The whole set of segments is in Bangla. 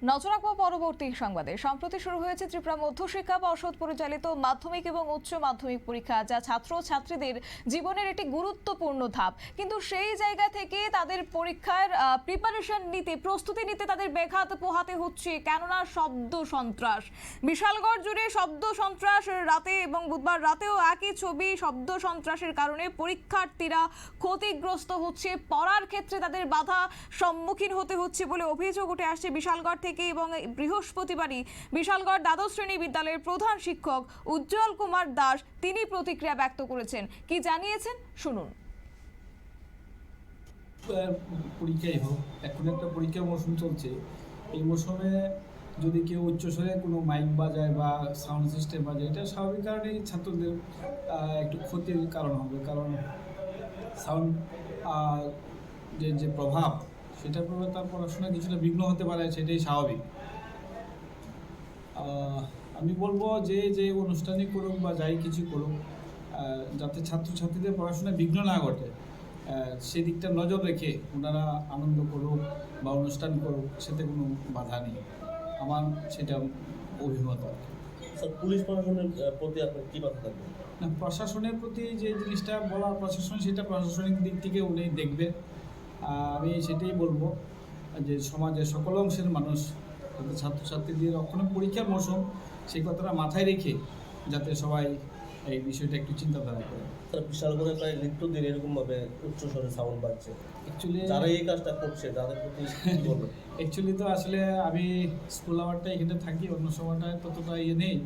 নজর রাখবো পরবর্তী সংবাদে। সম্প্রতি শুরু হয়েছে ত্রিপুরা মধ্যশিক্ষা পর্ষদ পরিচালিত মাধ্যমিক এবং উচ্চ মাধ্যমিক পরীক্ষা, যা ছাত্র ছাত্রীদের জীবনের একটি গুরুত্বপূর্ণ ধাপ। কিন্তু সেই জায়গা থেকে তাদের পরীক্ষার প্রিপারেশন নিতে, প্রস্তুতি নিতে তাদের ব্যাঘাত পোহাতে হচ্ছে, কেননা শব্দ সন্ত্রাস। বিশালগড় জুড়ে শব্দ সন্ত্রাস, রাতে এবং বুধবার রাতেও একই ছবি। শব্দ সন্ত্রাসের কারণে পরীক্ষার্থীরা ক্ষতিগ্রস্ত হচ্ছে, পড়ার ক্ষেত্রে তাদের বাধা সম্মুখীন হতে হচ্ছে বলে অভিযোগ উঠে আসছে বিশালগড় থেকে। এবং বৃহস্পতিবারই বিশালগড় দ্বাদশ শ্রেণী বিদ্যালয়ের প্রধান শিক্ষক উজ্জ্বল কুমার দাস তিনি প্রতিক্রিয়া ব্যক্ত করেছেন। কি জানিয়েছেন শুনুন। পরীক্ষাই হোক, এখন একটা পরীক্ষার মৌসুম চলছে। এই মৌসুমে যদি কেউ উচ্চস্বরে কোনো মাইক বাজায় বা সাউন্ড সিস্টেম বাজায়, এটা স্বাভাবিক কারণেই ছাত্রদের একটু ক্ষতির কারণ হবে। কারণ সাউন্ড যে প্রভাব, সেটার প্রভাবে তার পড়াশোনা কিছুটা বিঘ্ন হতে পারে, সেটাই স্বাভাবিক। আমি বলবো যে অনুষ্ঠানই করুক বা যাই কিছু করুক, যাতে ছাত্রছাত্রীদের পড়াশোনা বিঘ্ন না ঘটে, সেদিকটা নজর রেখে ওনারা আনন্দ করুক বা অনুষ্ঠান করুক, সেতে কোনো বাধা নেই। আমার সেটা অভিমত। স্যার, পুলিশ প্রশাসনের প্রতি আপনার কী কথা থাকবে? না, প্রশাসনের প্রতি যে জিনিসটা বলা, প্রশাসন সেটা প্রশাসনিক দিক থেকে উনি দেখবেন। আমি সেটাই বলবো যে সমাজের সকল অংশের মানুষ, ছাত্রছাত্রীদের অক্ষণ পরীক্ষার মৌসুম, সেই কথাটা মাথায় রেখে যাতে সবাই এই বিষয়টা একটু চিন্তাধারা করে। স্যার, বিশালগড়ে প্রায় নিত্যদিন এরকমভাবে উচ্চস্বরে সাউন্ড বাজছে, অ্যাকচুয়ালি যারা এই কাজটা করছে তাদের প্রতি কী বলবেন? অ্যাকচুয়ালি তো আসলে আমি স্কুল আওয়ারটা এখানে থাকি, অন্য সময়টায় ততটা নেই।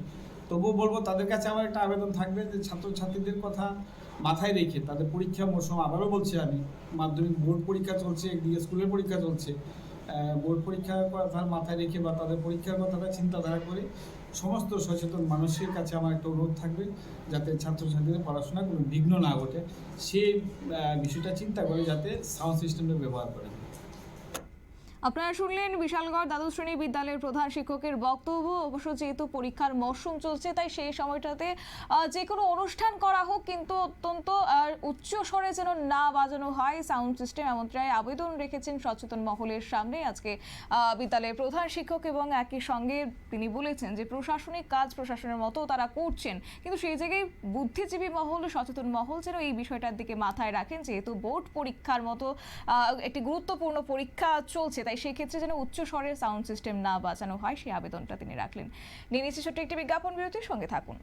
তবুও বলবো তাদের কাছে আমার একটা আবেদন থাকবে যে ছাত্রছাত্রীদের কথা মাথায় রেখে তাদের পরীক্ষা মৌসুম, আবারও বলছি আমি, মাধ্যমিক বোর্ড পরীক্ষা চলছে, একদিকে স্কুলের পরীক্ষা চলছে, বোর্ড পরীক্ষার কথা মাথায় রেখে বা তাদের পরীক্ষার কথাটা চিন্তাধারা করে সমস্ত সচেতন মানুষের কাছে আমার একটা অনুরোধ থাকবে যাতে ছাত্রছাত্রীদের পড়াশোনা কোনো বিঘ্ন না ঘটে, সেই বিষয়টা চিন্তা করে যাতে সাউন্ড সিস্টেমটা ব্যবহার করে। আপনারা শুনলেন বিশালগড় দ্বাদশ শ্রেণী বিদ্যালয়ের প্রধান শিক্ষকের বক্তব্য। অবশ্য যেহেতু পরীক্ষার মরশুম চলছে, তাই সেই সময়টাতে যে কোনো অনুষ্ঠান করা হোক, কিন্তু অত্যন্ত উচ্চ স্বরে যেন না বাজানো হয় সাউন্ড সিস্টেম, এমনটাই আবেদন রেখেছেন সচেতন মহলের সামনে আজকে বিদ্যালয়ের প্রধান শিক্ষক। এবং একই সঙ্গে তিনি বলেছেন যে প্রশাসনিক কাজ প্রশাসনের মতো তারা করছেন, কিন্তু সেই জায়গায় বুদ্ধিজীবী মহল, সচেতন মহল যেন এই বিষয়টার দিকে মাথায় রাখেন, যেহেতু বোর্ড পরীক্ষার মতো একটি গুরুত্বপূর্ণ পরীক্ষা চলছে, তাই সেই ক্ষেত্রে যেন উচ্চ স্বরের সাউন্ড সিস্টেম না বাজানো হয়, সেই আবেদনটা তিনি রাখলেন। নিয়ে নিচ্ছে ছোট্ট একটি বিজ্ঞাপন বিরতির সঙ্গে থাকুন।